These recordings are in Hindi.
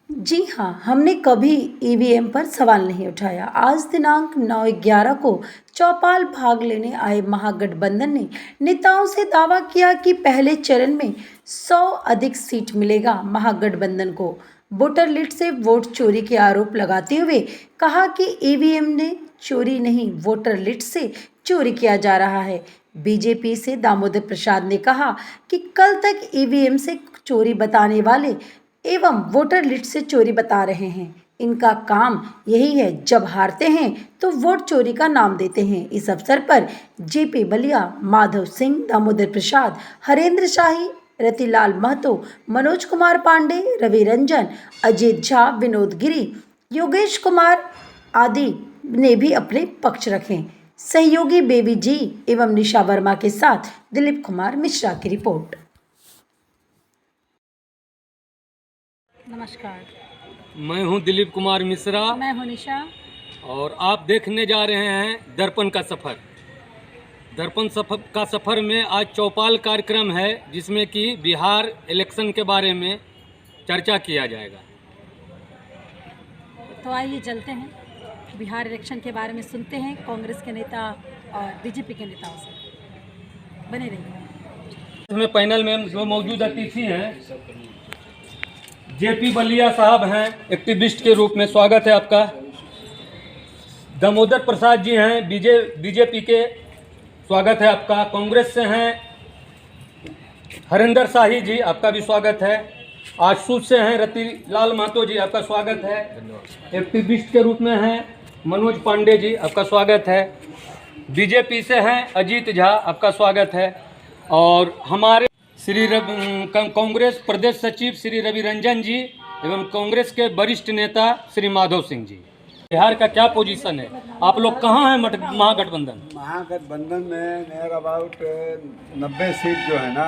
जी हाँ, हमने कभी ईवीएम पर सवाल नहीं उठाया। आज दिनांक 9/11 को चौपाल भाग लेने आए महागठबंधन ने नेताओं से दावा किया कि पहले चरण में 100 अधिक सीट मिलेगा। महागठबंधन को वोटर लिस्ट से वोट चोरी के आरोप लगाते हुए कहा कि ईवीएम ने चोरी नहीं, वोटर लिस्ट से चोरी किया जा रहा है। बीजेपी से दामोदर प्रसाद ने कहा कि कल तक ईवीएम से चोरी बताने वाले एवं वोटर लिस्ट से चोरी बता रहे हैं। इनका काम यही है, जब हारते हैं तो वोट चोरी का नाम देते हैं। इस अवसर पर जेपी बलिया, माधव सिंह, दामोदर प्रसाद, हरेंद्र शाही, रतिलाल महतो, मनोज कुमार पांडे, रवि रंजन, अजीत झा, विनोद गिरी, योगेश कुमार आदि ने भी अपने पक्ष रखे। सहयोगी बेबी जी एवं निशा वर्मा के साथ दिलीप कुमार मिश्रा की रिपोर्ट। नमस्कार, मैं हूं दिलीप कुमार मिश्रा मैं हूं निशा। और आप देखने जा रहे हैं दर्पण का सफ़र। दर्पण का सफ़र में आज चौपाल कार्यक्रम है, जिसमें कि बिहार इलेक्शन के बारे में चर्चा किया जाएगा। तो आइए चलते हैं, बिहार इलेक्शन के बारे में सुनते हैं कांग्रेस के नेता और बीजेपी के नेताओं से। बने रहिए। इसमें पैनल में जो मौजूद अतिथि हैं, जेपी बलिया साहब हैं, एक्टिविस्ट के रूप में, स्वागत है आपका। दामोदर प्रसाद जी हैं, बीजेपी के, स्वागत है आपका। कांग्रेस से हैं हरेंद्र शाही जी, आपका भी स्वागत है। आशू से हैं रतिलाल महतो जी, आपका स्वागत है। एक्टिविस्ट के रूप में हैं मनोज पांडे जी, आपका स्वागत है। बीजेपी से हैं अजीत झा, आपका स्वागत है। और हमारे कांग्रेस प्रदेश सचिव श्री रवि रंजन जी एवं कांग्रेस के वरिष्ठ नेता श्री माधव सिंह जी। बिहार का क्या पोजीशन है? आप लोग कहाँ हैं महागठबंधन? महागठबंधन में नियर अबाउट 90 सीट जो है ना,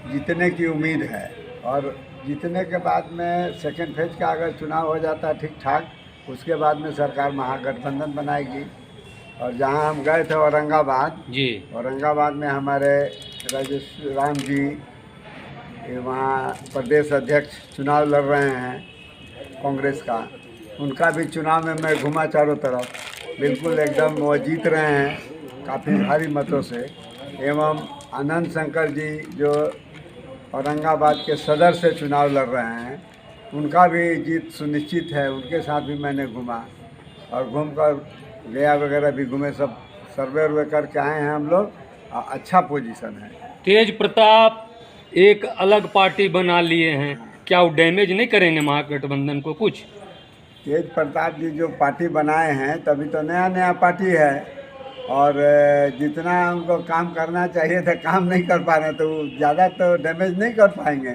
जीतने की उम्मीद है। और जीतने के बाद में सेकेंड फेज का अगर चुनाव हो जाता है ठीक ठाक, उसके बाद में सरकार महागठबंधन बनाएगी। और जहाँ हम गए थे औरंगाबाद जी, औरंगाबाद में हमारे राजेश राम जी वहाँ प्रदेश अध्यक्ष चुनाव लड़ रहे हैं कांग्रेस का। उनका भी चुनाव में मैं घुमा चारों तरफ, बिल्कुल एकदम वो जीत रहे हैं काफ़ी भारी मतों से। एवं आनंद शंकर जी जो औरंगाबाद के सदर से चुनाव लड़ रहे हैं, उनका भी जीत सुनिश्चित है। उनके साथ भी मैंने घूमा और घूमकर गया वगैरह भी घूमे, सब सर्वे वर्वे करके आए हैं हम लोग। अच्छा पोजीशन है। तेज प्रताप एक अलग पार्टी बना लिए हैं, क्या वो डैमेज नहीं करेंगे महागठबंधन को कुछ? तेज प्रताप जी जो पार्टी बनाए हैं, तभी तो नया पार्टी है। और जितना उनको काम करना चाहिए था काम नहीं कर पा रहे, तो ज़्यादा तो डैमेज नहीं कर पाएंगे।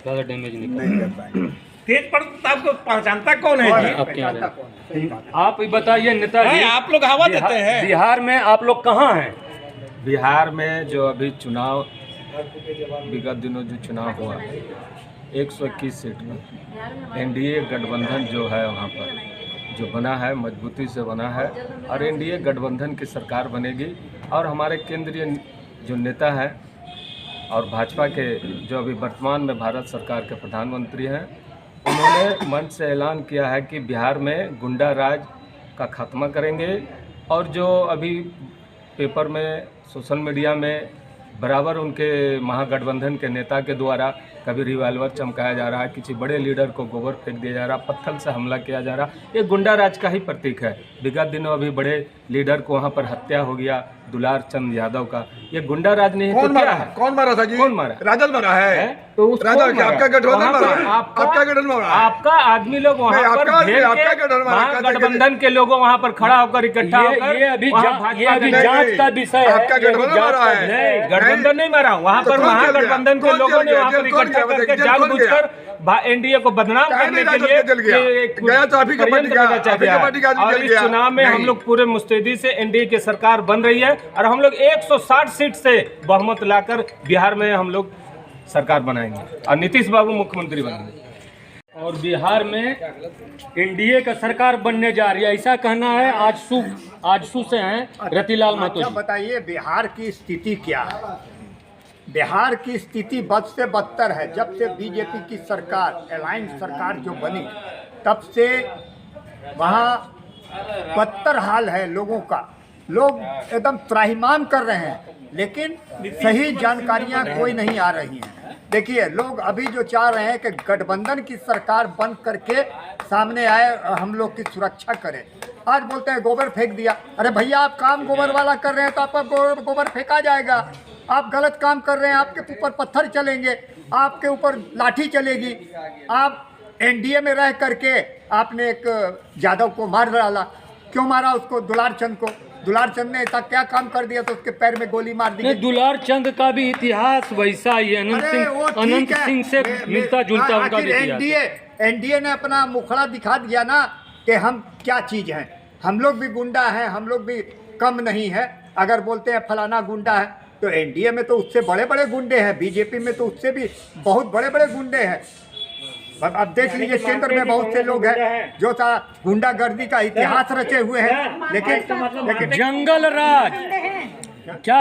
ज़्यादा डैमेज नहीं कर पाएंगे। तेज प्रताप को पहचानता कौन है जी? आप बताइए नेताजी, आप लोग हवा देते हैं। बिहार में आप लोग कहाँ हैं? बिहार में जो अभी चुनाव, विगत दिनों जो चुनाव हुआ 121 सीट में एनडीए गठबंधन जो है वहाँ पर जो बना है, मजबूती से बना है। और एनडीए गठबंधन की सरकार बनेगी। और हमारे केंद्रीय जो नेता हैं और भाजपा के जो अभी वर्तमान में भारत सरकार के प्रधानमंत्री हैं, उन्होंने मंच से ऐलान किया है कि बिहार में गुंडा राज का खात्मा करेंगे। और जो अभी पेपर में, सोशल मीडिया में बराबर उनके महागठबंधन के नेता के द्वारा कभी रिवाल्वर चमकाया जा रहा है, किसी बड़े लीडर को गोबर फेंक दिया जा रहा, पत्थर से हमला किया जा रहा, ये गुंडा राज का ही प्रतीक है। विगत दिनों अभी बड़े लीडर को वहाँ पर हत्या हो गया, दुलार चंद यादव का। ये गुंडा राज नहीं है तो क्या है? कौन मारा था जी? कौन मारा? राजद मारा है। तो राजद क्या आपका गठबंधन मारा है? आपका गठबंधन मारा है? आपका आदमी लोग वहाँ पर गठबंधन के लोगों वहाँ पर खड़ा होकर इकट्ठा होकर, ये अभी जांच का विषय है। आपका गठबंधन मारा है? नहीं, गठबंधन नहीं मारा। वहाँ पर महागठबंधन के लोगों ने वहाँ पर इकट्ठा करके जानबूझकर एनडीए को बदनाम करने के लिए गया ट्रैफिक पार्टी का। और इस चुनाव में हम लोग पूरे मुस्तैदी से एनडीए की सरकार बन रही है और हम लोग 160 सीट से बहुमत लाकर बिहार में हम लोग सरकार बनाएंगे और नीतीश बाबू मुख्यमंत्री बनेंगे। और बिहार में एनडीए का सरकार बनने जा रही है, ऐसा कहना है। आजसू से हैं रतिलाल महतो जी। बताइए बिहार की स्थिति क्या है? बिहार की स्थिति बद से बदतर है। जब से बीजेपी की सरकार, अलायंस सरकार जो बनी, तब से वहाँ बदतर हाल है लोगों का। लोग एकदम त्राहिमाम कर रहे हैं, लेकिन सही जानकारियाँ कोई नहीं आ रही हैं। देखिए, लोग अभी जो चाह रहे हैं कि गठबंधन की सरकार बंद करके सामने आए, हम लोग की सुरक्षा करे। आज बोलते हैं गोबर फेंक दिया। अरे भैया, आप काम गोबर वाला कर रहे हैं तो आपका गोबर फेंका जाएगा। आप गलत काम कर रहे हैं, आपके ऊपर पत्थर चलेंगे, आपके ऊपर लाठी चलेगी। आप एनडीए में रह करके आपने एक यादव को मार डाला। क्यों मारा उसको? दुलार चंद को। दुलार चंद ने ऐसा क्या काम कर दिया तो उसके पैर में गोली मार दी? दुलार चंद का भी इतिहास वैसा ही है। अनंत सिंह से मिलता जुलता उनका भी इतिहास। एनडीए ने अपना मुखड़ा दिखा दिया ना कि हम क्या चीज़ हैं। हम लोग भी गुंडा हैं, हम लोग भी कम नहीं है। अगर बोलते हैं फलाना गुंडा है, तो एनडीए में तो उससे बड़े बड़े गुंडे हैं, बीजेपी में तो उससे भी बहुत बड़े बड़े गुंडे हैं। अब देख लीजिए, केंद्र में बहुत से लोग हैं जो गुंडागर्दी का इतिहास रचे हुए हैं। लेकिन जंगल राज क्या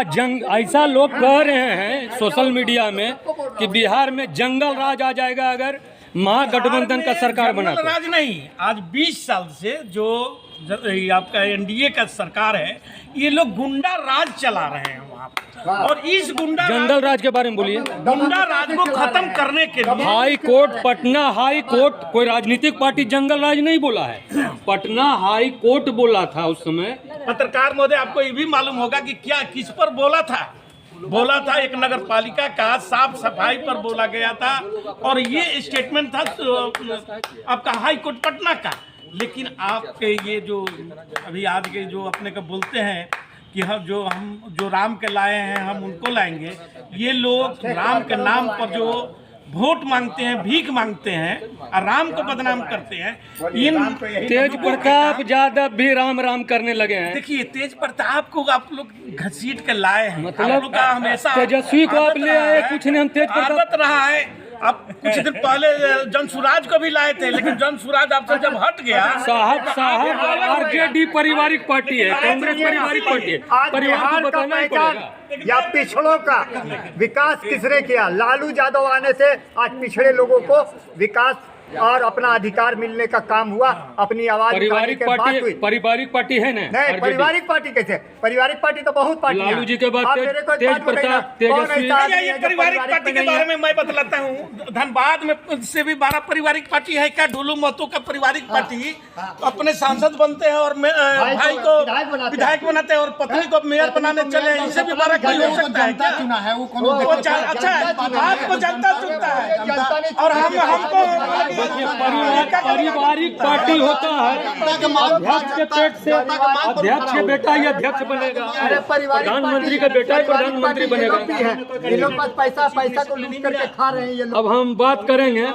ऐसा लोग कह रहे हैं सोशल मीडिया में कि बिहार में जंगल राज आ जाएगा अगर महागठबंधन का सरकार बना। राज नहीं, आज 20 साल से जो आपका एनडीए का सरकार है, ये लोग गुंडा राज चला रहे हैं वहाँ पर। और इस जंगल राज के बारे में बोलिए। गुंडा राज को खत्म करने के लिए high court, Patna high court, कोई राजनीतिक पार्टी जंगल राज नहीं बोला है, पटना हाई कोर्ट बोला था उस समय। पत्रकार महोदय, आपको ये भी मालूम होगा कि क्या किस पर बोला था एक नगर पालिका का साफ सफाई पर बोला गया था, और ये स्टेटमेंट था आपका हाई कोर्ट पटना का। लेकिन आपके ये जो अभी आज के जो अपने को बोलते हैं कि हम जो राम के लाए हैं हम उनको लाएंगे, ये लोग राम के नाम पर जो वोट मांगते हैं, भीख मांगते हैं और राम को बदनाम करते हैं। इन तेज प्रताप यादव भी राम राम करने लगे हैं। देखिए, तेज प्रताप को आप लोग घसीट के लाए हैं, मतलब आप लोग का हमेशा तेजस्वी को आप ले आए, कुछ नहीं, हम तेज प्रताप आदत रहा है। अब कुछ दिन पहले जनसुराज को भी लाए थे, लेकिन जनसुराज आपसे जब हट गया। साहब आरजेडी पारिवारिक पार्टी है, कांग्रेस पारिवारिक पार्टी है। परिवार को बताना ही पड़ेगा। या पिछड़ों का विकास किसने किया? लालू यादव आने से आज पिछड़े लोगों को विकास और अपना अधिकार मिलने का काम हुआ। अपनी आवाज पारिवारिक पार्टी है ना? नहीं, पारिवारिक पार्टी कैसे? पारिवारिक पार्टी तो बहुत पार्टी। लालू जी के बाद तेज प्रताप, तेजस्वी। पारिवारिक पार्टी के बारे में मैं बतलाता हूँ। धनबाद में से भी 12 पारिवारिक पार्टी है। क्या ढोलू महतो का पारिवारिक पार्टी अपने सांसद बनते हैं और भाई को विधायक बनाते हैं और पत्नी को मेयर बनाने चले, इससे भी बड़ा कोई हो सकता है क्या? अच्छा, आपको जनता चुनता है और हमको पारिवारिक पार्टी होता है। अध्यक्ष के पेट से अध्यक्ष के बेटा ही अध्यक्ष बनेगा, प्रधानमंत्री का बेटा ही प्रधानमंत्री बनेगा। ये लोग बस पैसा को लूट करके खा रहे हैं ये लोग। अब हम बात करेंगे,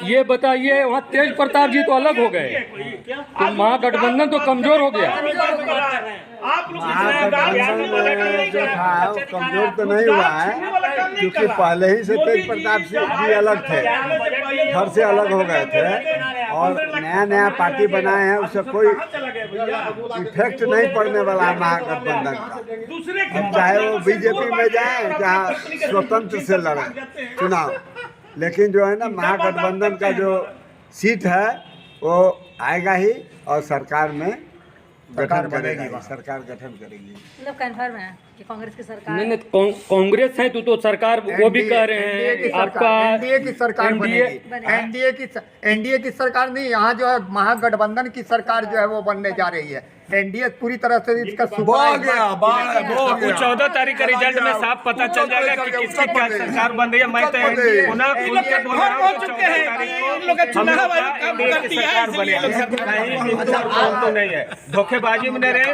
ये बताइए, वहाँ तेज प्रताप जी तो अलग हो गए, तो महागठबंधन तो कमजोर हो गया। जो था वो कमजोर तो नहीं हुआ है, क्योंकि पहले ही से तेज प्रताप जी अलग थे, घर से अलग हो गए थे, और नया पार्टी बनाए हैं, उससे कोई इफेक्ट नहीं पड़ने वाला है महागठबंधन का। अब चाहे वो बीजेपी में जाए, चाहे स्वतंत्र से लड़े चुनाव, लेकिन जो है ना, महागठबंधन का जो सीट है वो आएगा ही, और सरकार में गठन करेगी, सरकार गठन करेगी। मतलब कंफर्म है कि कांग्रेस की सरकार नहीं, कांग्रेस है तो सरकार वो भी कह रहे हैं आपका एनडीए की सरकार बनेगी। एनडीए की सरकार नहीं, यहाँ जो है महागठबंधन की सरकार जो है वो बनने जा रही है। एनडीए पूरी तरह से इसका 14 तारीख का रिजल्ट में साफ पता चल जाएगा कि किसकी क्या सरकार बन रही है। मैं तो नहीं है, धोखेबाजी में नहीं रहे।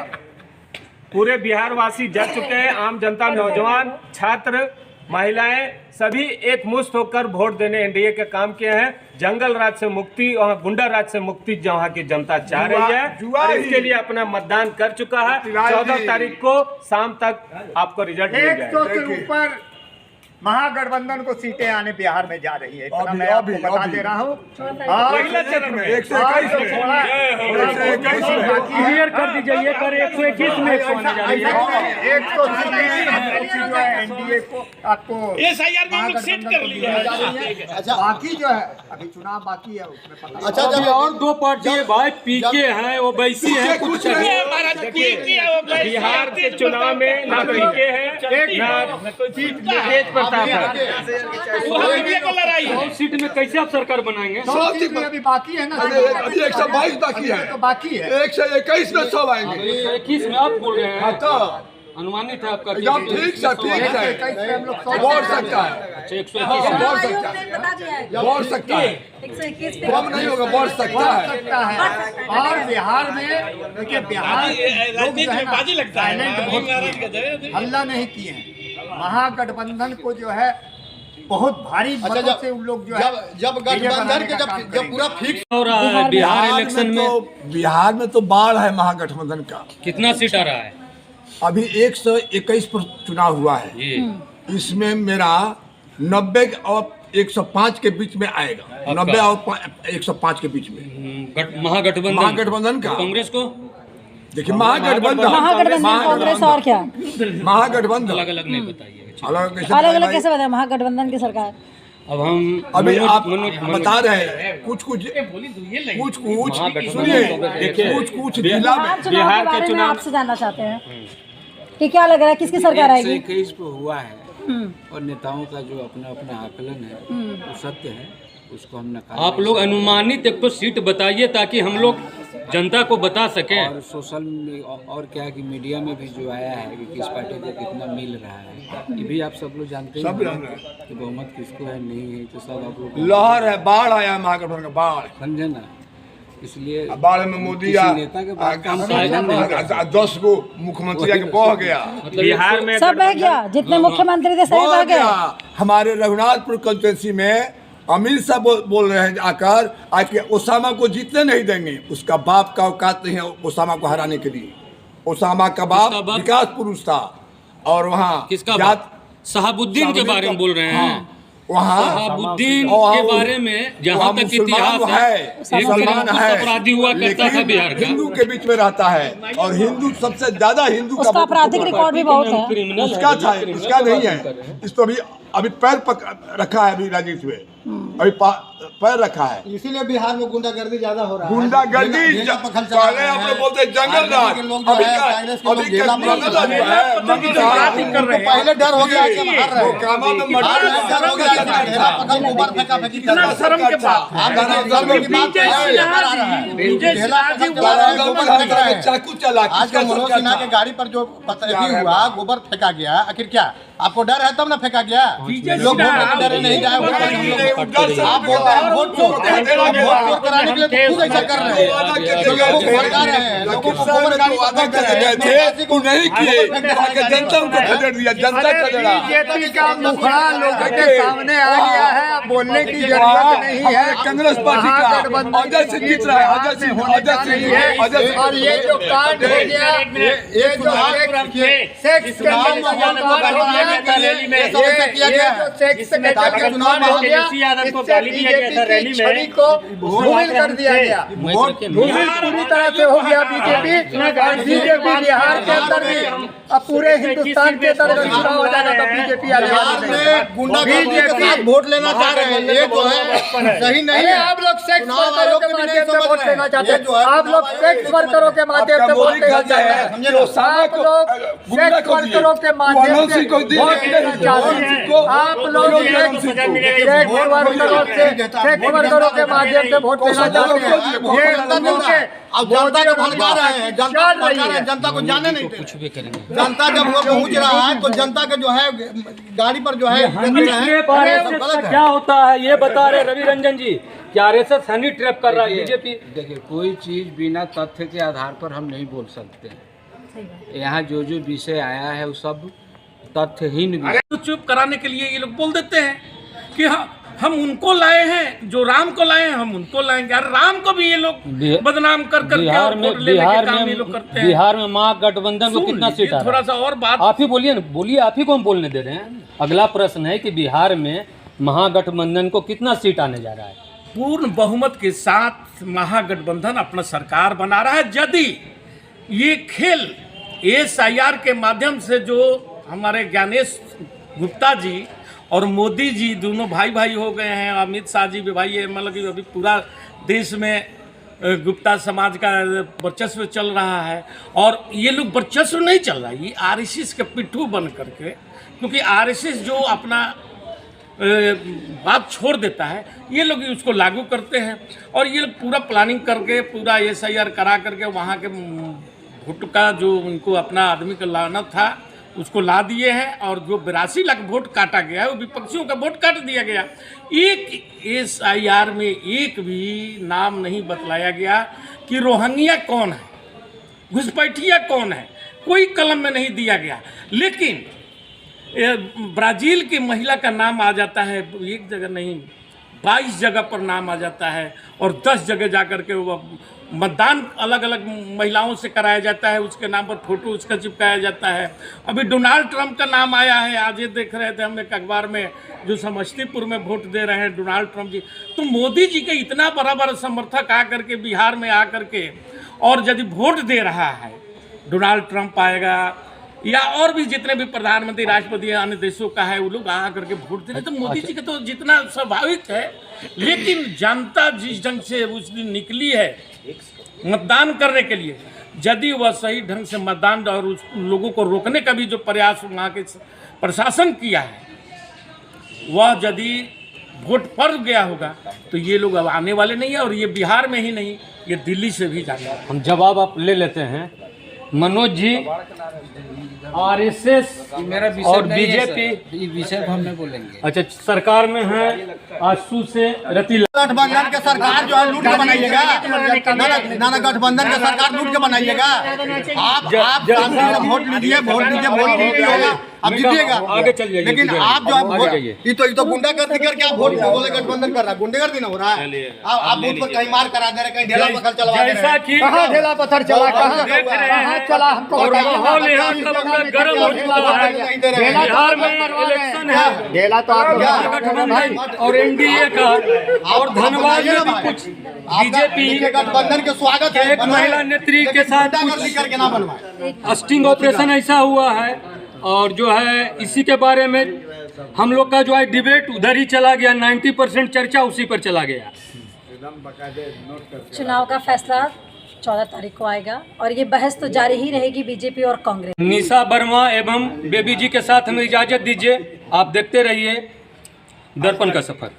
पूरे बिहार वासी जग चुके हैं, आम जनता, नौजवान, छात्र, महिलाएं सभी एक मुश्त होकर वोट देने एनडीए के काम किए हैं। जंगल राज से मुक्ति और गुंडा राज से मुक्ति जहाँ की जनता चाह रही है, और इसके लिए अपना मतदान कर चुका है। 14 तारीख को शाम तक आपको रिजल्ट मिल जाएगा। 100 से ऊपर महागठबंधन को सीटें आने बिहार में जा रही है, इतना मैं आपको बता दे रहा हूँ। क्लियर कर दीजिए, 121 में 100 आने जा रही है। 100 सीटें की जो है एनडीए को आपको SIR में हम लोग सेट कर लिए हैं। अच्छा बाकी जो है अभी चुनाव बाकी है उसमें पता अच्छा अभी और दो पार्टी है भाई, पीके हैं, वो वैसी है कुछ ये हमारा जो की है वो बिहार के चुनाव में ना पीके है ना कोई सीट तेज प्रताप है। वहाँ मीडिया को लड़ाई है। 100 सीट में कैसे आप सरकार बनाएंगे? 100 सीट में अभी बाकी है ना, अभी 122 बाकी है, तो बाकी है 121 में 100 आएंगे। 121 में आप बोल रहे हैं, तो अनुमानित है आपका? एकदम ठीक से ठीक है, बढ़ सकता है, अच्छा 121 बढ़ सकता है, बढ़ सकता है, 121 कम नहीं होगा, बढ़ सकता है। सकता है। और बिहार में देखिए बिहार राजनीति में बाजी लगता है, साइलेंट वोट हल्ला नहीं किए हैं। महागठबंधन को जो है बहुत भारी अच्छा मतों से उन लोग जो है जब गठबंधन के जब पूरा फिक्स हो रहा है बिहार इलेक्शन में, तो बिहार में तो बाढ़ है महागठबंधन का। कितना सीट आ रहा है? अभी 121 पर चुनाव हुआ है, जी इसमें मेरा 90 और 105 के बीच में आएगा, 90 और 105 के बीच में महागठबंधन का। कांग्रेस को देखिए महागठबंधन कांग्रेस और क्या महागठबंधन अलग अलग नहीं बताइए, अलग अलग कैसे बताए महागठबंधन की सरकार? अब हम अभी आप मनोज बता रहे हैं कुछ सुनिए, देखिए कुछ जिला में बिहार के चुनाव आपसे जानना चाहते हैं कि क्या लग रहा है किसकी सरकार आएगी? 121 पे हुआ है और नेताओं का जो अपना अपना आकलन है वो सत्य है, उसको हम नकार। आप लोग अनुमानित एक तो सीट बताइए ताकि हम लोग जनता को बता सकें। और सोशल में और क्या है कि मीडिया में भी जो आया है कि किस पार्टी को कितना मिल रहा है, ये भी आप सब लोग जानते हैं कि बहुमत किसको है नहीं है, तो सब आप लोग लहर है, बाढ़ आया महागठबंधन का, बाढ़ समझे ना। इसलिए बाढ़ में मोदी किसी नेता के बारे में 10 को मुख्यमंत्री के बह गया, बिहार में सब बह गया, जितने मुख्यमंत्री थे सभी बह गए। हमारे रघुनाथपुर कंस्टिट्यूंसी में अमित शाह बोल रहे हैं आकर आके ओसामा को जीतने नहीं देंगे, उसका बाप का औकात नहीं है ओसामा को हराने के लिए। ओसामा का बाप विकास पुरुष था और वहाँ किसका बाप? शहाबुद्दीन के बारे में बोल रहे हैं, वहाँ शहाबुद्दीन के बारे में जहाँ तक इतिहास है, मुसलमान है, अपराधी हुआ करता था बिहार का, हिंदू के बीच में रहता है और हिंदू सबसे ज्यादा हिंदू का उसका आपराधिक रिकॉर्ड भी बहुत है। उसका था, उसका नहीं है। इस तो अभी पैर रखा है, अभी राजनीति में अभी पैर रखा है, इसीलिए बिहार में गुंडागर्दी ज्यादा हो रहा है। गुंडागर्दी पहले आप लोग बोलते जंगल राज, पहले डर हो गया कि मार रहे चाकू चला। आजकल मनोज सिन्हा के गाड़ी पर जो हुआ गोबर फेंका गया, आखिर क्या आपको डर है तब ना फेंका गया? लोग डरे नहीं जाए, आप बोलते हैं वोट चोर कराने के लिए खुद ऐसा कर रहे हैं, जो लोगों को भड़का रहे हैं, लोगों को गोबर गाड़ी पर फेंक रहे हैं, नहीं किए, जनता उनको खदेड़ दिया, जनता खदेड़ा। बीजेपी का मुखड़ा लोगों के सामने आ गया है, बोलने की जरूरत नहीं है। कांग्रेस पार्टी का अजय सिंह जीत रहा है, अजय सिंह और ये जो कांड हो गया, ये जो सेक्स के छवि को धूमिल कर दिया गया, धूमिल पूरी तरह से हो गया बीजेपी। और बीजेपी बिहार के अंदर भी अब पूरे हिंदुस्तान के अंदर चुनाव हो जाएगा तो बीजेपी आने वाली बीजेपी वोट लेना चाह रहे हैं, ये जो है सही नहीं है। आप लोग सेक्स वर्करों के माध्यम से वोट लेना चाहते हैं, आप लोग सेक्स वर्करों के माध्यम से वोट लेना चाहते हैं, आप लोग सेक्स वर्करों के माध्यम से वोट लेना चाहते हैं, आप लोग सेक्स वर्करों के माध्यम से वोट लेना चाहते हैं। ये अब जनता को भड़का रहे हैं, जनता को जाने नहीं कुछ भी करेंगे। जनता जब वो पहुंच रहा है तो जनता का जो है गाड़ी पर जो है क्या होता है ये बता रहे रवि रंजन जी, क्या आरएसएस हनी ट्रैप कर रहा है बीजेपी? देखिए कोई चीज बिना तथ्य के आधार पर हम नहीं बोल सकते। यहाँ जो विषय आया है वो सब तथ्यहीन विषय। तो चुप कराने के लिए ये लोग बोल देते हैं कि हम उनको लाए हैं, जो राम को लाए हैं हम उनको लाएंगे। अरे राम को भी ये लोग बदनाम कर बिहार में महागठबंधन को कितना सीट आ? थोड़ा सा और बात आप ही बोलिए ना, बोलिए, आप ही को हम बोलने दे रहे हैं। अगला प्रश्न है कि बिहार में महागठबंधन को कितना सीट आने जा रहा है? पूर्ण बहुमत के साथ महागठबंधन अपना सरकार बना रहा है। यदि ये खेल SIR के माध्यम से जो हमारे ज्ञानेश गुप्ता जी और मोदी जी दोनों भाई भाई हो गए हैं। अमित शाह जी भी भाई है, मतलब कि अभी पूरा देश में गुप्ता समाज का वर्चस्व चल रहा है। और ये लोग वर्चस्व नहीं चल रहा है, ये आरएसएस के पिट्ठू बन करके, क्योंकि आरएसएस जो अपना बात छोड़ देता है ये लोग उसको लागू करते हैं। और ये लोग पूरा प्लानिंग करके पूरा SIR करा करके वहाँ के वोट का जो उनको अपना आदमी का लाना था उसको ला दिए हैं। और जो 82 लाख वोट काटा गया है वो विपक्षियों का वोट काट दिया गया। एक SIR में एक भी नाम नहीं बतलाया गया कि रोहिंग्या कौन है, घुसपैठिया कौन है, कोई कलम में नहीं दिया गया। लेकिन ब्राज़ील की महिला का नाम आ जाता है, एक जगह नहीं 22 जगह पर नाम आ जाता है। और 10 जगह जा कर के वो मतदान अलग अलग महिलाओं से कराया जाता है, उसके नाम पर फोटो उसका चिपकाया जाता है। अभी डोनाल्ड ट्रंप का नाम आया है, आज ये देख रहे थे हम एक अखबार में, जो समस्तीपुर में वोट दे रहे हैं डोनाल्ड ट्रंप जी। तो मोदी जी के इतना बड़ा समर्थक आ करके बिहार में आ करके और यदि वोट दे रहा है, डोनाल्ड ट्रंप आएगा या और भी जितने भी प्रधानमंत्री राष्ट्रपति अन्य देशों का है, वो लोग आ करके वोट दे रहे, तो मोदी जी का तो जितना स्वाभाविक है। लेकिन जनता जिस ढंग से उस दिन निकली है मतदान करने के लिए, यदि वह सही ढंग से मतदान और उस लोगों को रोकने का भी जो प्रयास वहाँ के प्रशासन किया है, वह यदि वोट पड़ गया होगा तो ये लोग अब आने वाले नहीं है। और ये बिहार में ही नहीं, ये दिल्ली से भी जाने वाले। हम जवाब आप ले लेते हैं। मनोज जी, RSS और बीजेपी विषय हम नहीं बोलेंगे। अच्छा सरकार में है, आजसू से रतिल गठबंधन के सरकार जो है लूट के बनाइएगा, ना गठबंधन के सरकार लूट के बनाइएगा। आप वोट लीजिए, वोट होगा, आप जीतिएगा, आगे चल जाइए। लेकिन आप जो है ये तो गुंडागर्दी करके आप वोट बोले गठबंधन कर रहा है, गुंडागर्दी ना हो रहा है। आप बूथ पर कहीं मार करा दे रहे, कहीं ढेला पत्थर चलवा दे रहे। जैसा कि कहाँ ढेला पत्थर चला, कहाँ चला, हमको माहौल यहाँ का पूरा गर्म हो चुका है। बिहार में इलेक्शन है, ढेला तो आप गठबंधन और NDA का, और धनबाद में भी कुछ बीजेपी गठबंधन के स्वागत है। एक महिला नेत्री के साथ गुंडागर्दी करके ना बनवाए। स्टिंग ऑपरेशन ऐसा हुआ है। और जो है इसी के बारे में हम लोग का जो है डिबेट उधर ही चला गया, 90% चर्चा उसी पर चला गया। चुनाव का फैसला 14 तारीख को आएगा और ये बहस तो जारी ही रहेगी बीजेपी और कांग्रेस। निशा वर्मा एवं बेबी जी के साथ हमें इजाज़त दीजिए। आप देखते रहिए दर्पण का सफर।